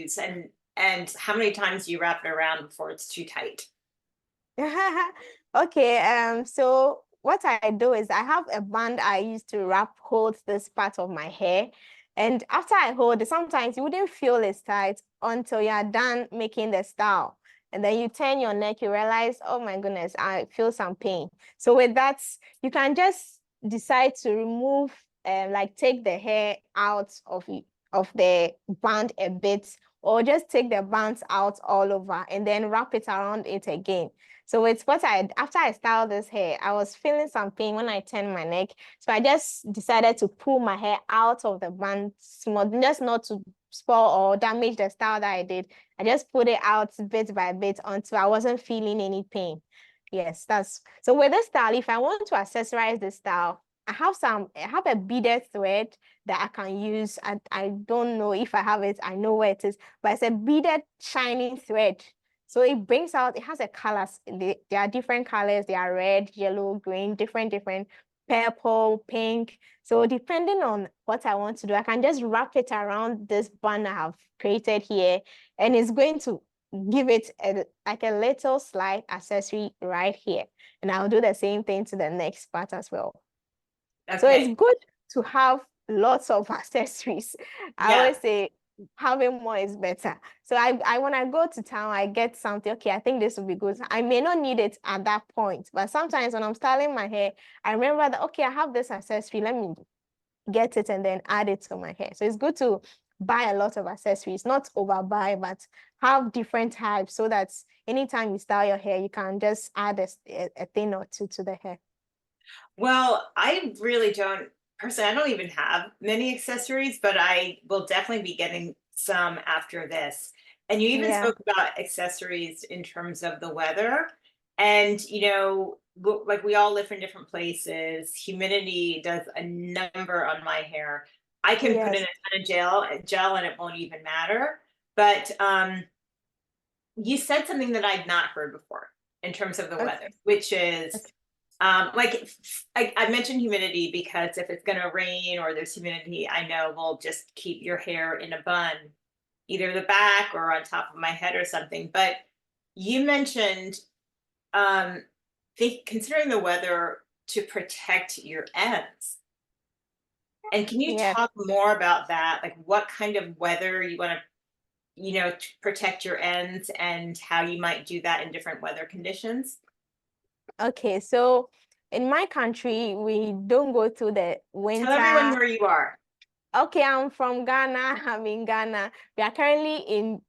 use, and how many times do you wrap it around before it's too tight? Okay, so what I do is I have a band I use to wrap hold this part of my hair. And after I hold it, sometimes you wouldn't feel it's tight until you are done making the style. And then you turn your neck, you realize, oh my goodness, I feel some pain. So with that, you can just decide to remove, like take the hair out of the band a bit, or just take the bands out all over and then wrap it around it again. So it's what after I styled this hair, I was feeling some pain when I turned my neck. So I just decided to pull my hair out of the band small, just not to spoil or damage the style that I did. I just put it out bit by bit until I wasn't feeling any pain. Yes, that's so with this style, if I want to accessorize this style, I have a beaded thread that I can use. I don't know if I have it, I know where it is, but it's a beaded shining thread. So it brings out, it has a colors. There are different colors. They are red, yellow, green, different, purple, pink. So depending on what I want to do, I can just wrap it around this band I have created here, and it's going to give it like a little slide accessory right here. And I'll do the same thing to the next part as well. So it's Okay. good to have lots of accessories. I Yeah. always say having more is better. So I when I go to town, I get something. Okay, I think this will be good. I may not need it at that point, but sometimes when I'm styling my hair, I remember that okay, I have this accessory. Let me get it and then add it to my hair. So it's good to buy a lot of accessories, not overbuy, but have different types so that anytime you style your hair, you can just add a thing or two to the hair. Well, I really don't personally, I don't even have many accessories, but I will definitely be getting some after this. And you even Yeah. spoke about accessories in terms of the weather. And, like we all live in different places. Humidity does a number on my hair. I can put in a Yes. ton of gel and it won't even matter. But you said something that I'd not heard before in terms of the weather, Okay. which is Okay. like I mentioned humidity because if it's going to rain or there's humidity, I know we'll just keep your hair in a bun, either the back or on top of my head or something. But you mentioned considering the weather to protect your ends. And can you Yeah. talk more about that? Like what kind of weather you want to, to protect your ends and how you might do that in different weather conditions? Okay. So in my country, we don't go through the Tell everyone winter. where you are. Okay, I'm from Ghana. I'm in Ghana. We are currently in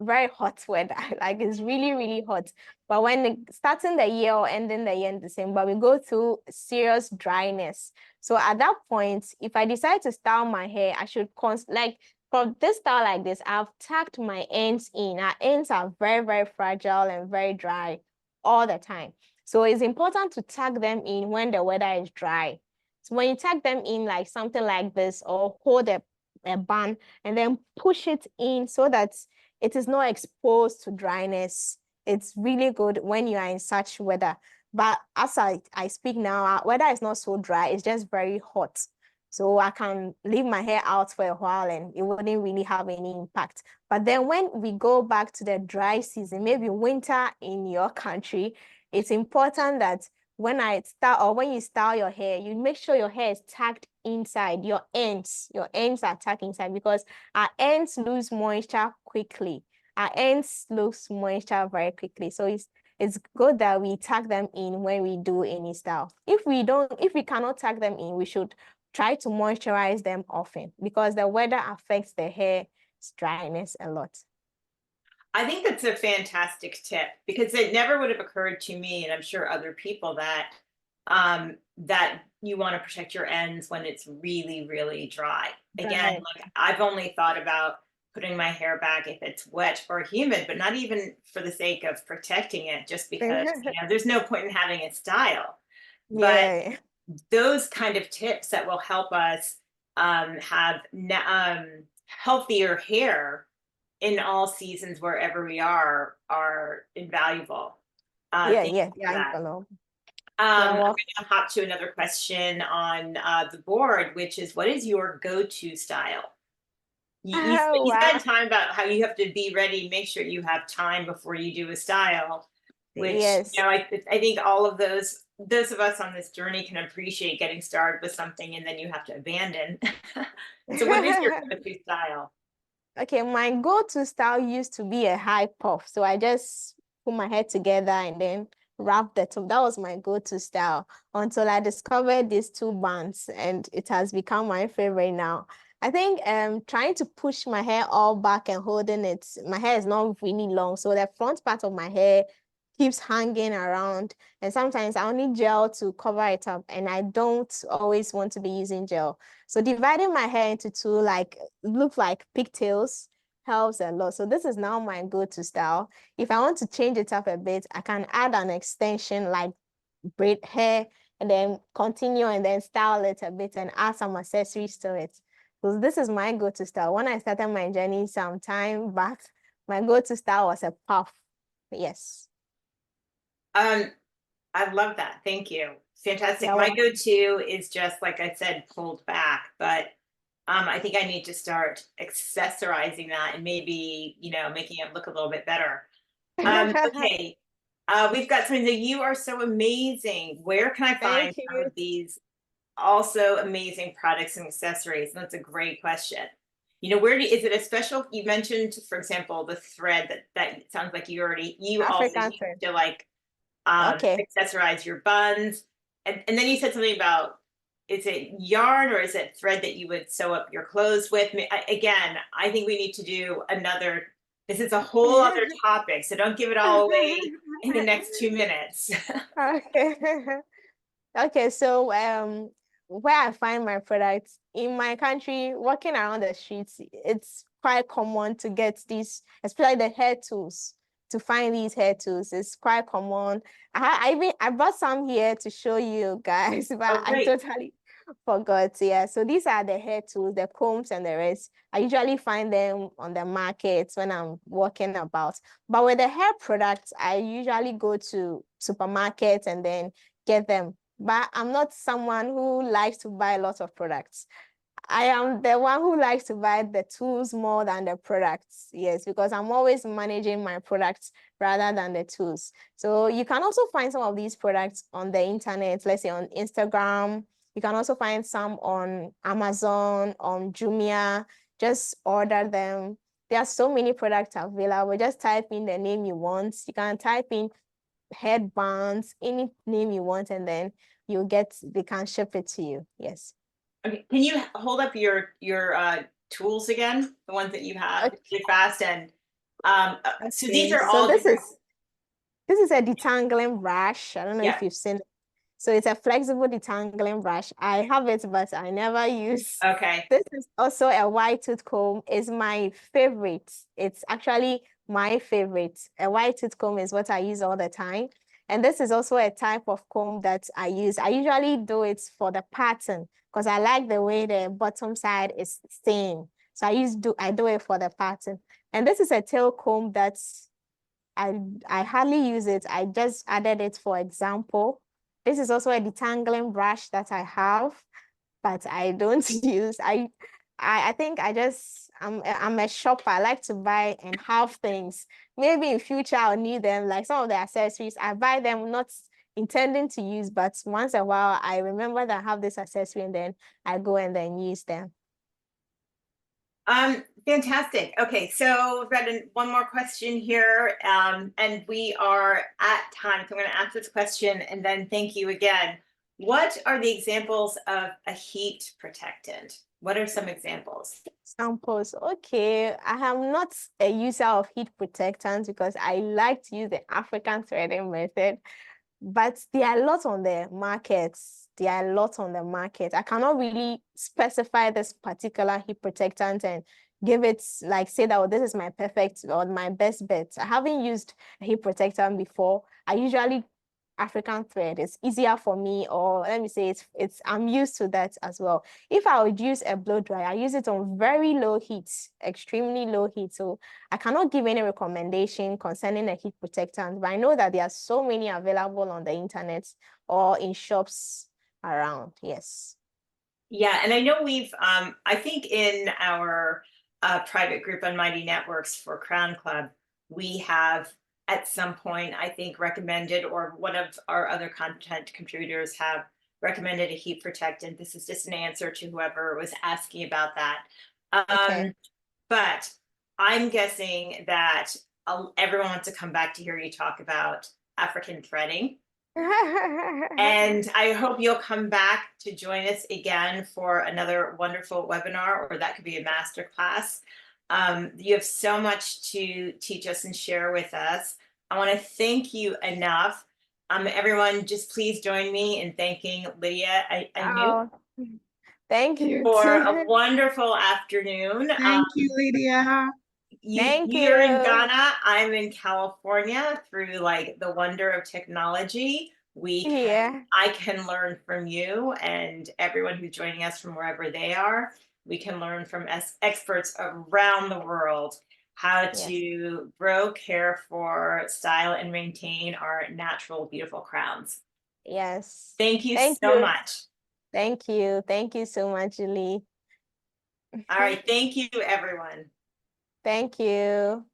very hot weather. Like it's really hot. But when starting the year or ending the year in December, we go through serious dryness. So at that point, if I decide to style my hair, I should like for this style like this, I've tucked my ends in. Our ends are very fragile and very dry all the time. So it's important to tuck them in when the weather is dry. So when you tuck them in like something like this or hold a bun and then push it in so that it is not exposed to dryness. It's really good when you are in such weather. But as I speak now, weather is not so dry, it's just very hot. So I can leave my hair out for a while and it wouldn't really have any impact. But then when we go back to the dry season, maybe winter in your country, it's important that when you style your hair, you make sure your hair is tucked inside, your ends are tucked inside because our ends lose moisture quickly. Our ends lose moisture very quickly. So it's good that we tuck them in when we do any style. If we cannot tuck them in, we should try to moisturize them often because the weather affects the hair's dryness a lot. I think that's a fantastic tip because it never would have occurred to me, and I'm sure other people that you want to protect your ends when it's really dry. Again, Dry. like I've only thought about putting my hair back if it's wet or humid, but not even for the sake of protecting it, just because, there's no point in having it style. But Yeah. those kind of tips that will help us have healthier hair in all seasons wherever we are invaluable. Yeah, Thank yeah, you for yeah, that. envelope. You're I'm welcome. going to hop to another question on the board, which is, what is your go-to style? Oh, You wow. spent time about how you have to be ready, make sure you have time before you do a style, which, Yes. I think all of those of us on this journey can appreciate getting started with something and then you have to abandon. So what is your go-to style? Okay, my go-to style used to be a high puff. So I just put my head together and then wrap the top. That was my go-to style until I discovered these two bands, and it has become my favorite now. I think trying to push my hair all back and holding it, my hair is not really long. So the front part of my hair keeps hanging around. And sometimes I only gel to cover it up, and I don't always want to be using gel. So dividing my hair into two, like look like pigtails, helps a lot. So this is now my go-to style. If I want to change it up a bit, I can add an extension like braid hair and then continue and then style it a bit and add some accessories to it. So this is my go-to style. When I started my journey some time back, my go-to style was a puff. Yes. Um, I love that. Thank you. Fantastic. Yeah, My well, go-to is just like I said, pulled back, but I think I need to start accessorizing that and maybe, making it look a little bit better. Okay. We've got something that you are so amazing. Where can I find thank some you. of these also amazing products and accessories? And that's a great question. Is it a special, you mentioned, for example, the thread that sounds like you also African use trend. to like Okay. accessorize your buns. And then you said something about, is it yarn or is it thread that you would sew up your clothes with? Again, I think we need to do another, this is a whole other topic, so don't give it all away in the next 2 minutes. Okay. Okay, so where I find my products in my country, walking around the streets, it's quite common to get these, especially the hair tools. To find these hair tools is quite common. I brought some here to show you guys, but Oh, I great. totally forgot. Yeah, so these are the hair tools, the combs and the rest. I usually find them on the markets when I'm walking about. But with the hair products, I usually go to supermarkets and then get them, but I'm not someone who likes to buy lots of products. I am the one who likes to buy the tools more than the products. Yes, because I'm always managing my products rather than the tools. So you can also find some of these products on the internet, let's say on Instagram. You can also find some on Amazon, on Jumia. Just order them. There are so many products available. Just type in the name you want. You can type in headbands, any name you want, and then they can ship it to you. Yes. Okay, can you hold up your tools again, the ones that you have Okay. really fast? And so these Okay. are So all different. this is a detangling brush. I don't know Yeah. if you've seen it. So it's a flexible detangling brush. I have it, but I never use. Okay. This is also a white tooth comb. It's my favorite. It's actually my favorite. A white tooth comb is what I use all the time. And this is also a type of comb that I use. I usually do it for the pattern because I like the way the bottom side is thin. So I do it for the pattern. And this is a tail comb that's I hardly use it. I just added it for example. This is also a detangling brush that I have, but I don't use. I think I'm a shopper. I like to buy and have things. Maybe in future I'll need them. Like some of the accessories, I buy them not intending to use, but once in a while I remember that I have this accessory and then I go and then use them. Fantastic. Okay, so we've got one more question here, and we are at time. So I'm going to ask this question and then thank you again. What are the examples of a heat protectant? What are some examples? Samples. Okay, I am not a user of heat protectants because I like to use the African threading method. But there are lots on the market. There are lots on the market. I cannot really specify this particular heat protectant and give it like say that, oh, this is my perfect or my best bet. I haven't used a heat protector before. I usually African thread. It's easier for me, or let me say it's I'm used to that as well. If I would use a blow dryer, I use it on very low heat, extremely low heat. So I cannot give any recommendation concerning a heat protectant, but I know that there are so many available on the internet or in shops around. Yes. Yeah, and I know I think in our private group on Mighty Networks for Crown Club, we have at some point, I think, recommended, or one of our other content contributors have recommended a heat protectant. This is just an answer to whoever was asking about that. Okay. But I'm guessing that everyone wants to come back to hear you talk about African threading. And I hope you'll come back to join us again for another wonderful webinar, or that could be a master class. You have so much to teach us and share with us. I want to thank you enough. Everyone, just please join me in thanking Lydia Ainoo Oh, thank you for a too. wonderful afternoon. Thank you, Lydia. Thank You're in you. Ghana, I'm in California. Through like the wonder of technology, Yeah. I can learn from you, and everyone who's joining us from wherever they are. We can learn from experts around the world how Yes. to grow, care for, style, and maintain our natural, beautiful crowns. Yes. Thank you Thank so you. much. Thank you. Thank you so much, Julie. All right, thank you, everyone. Thank you.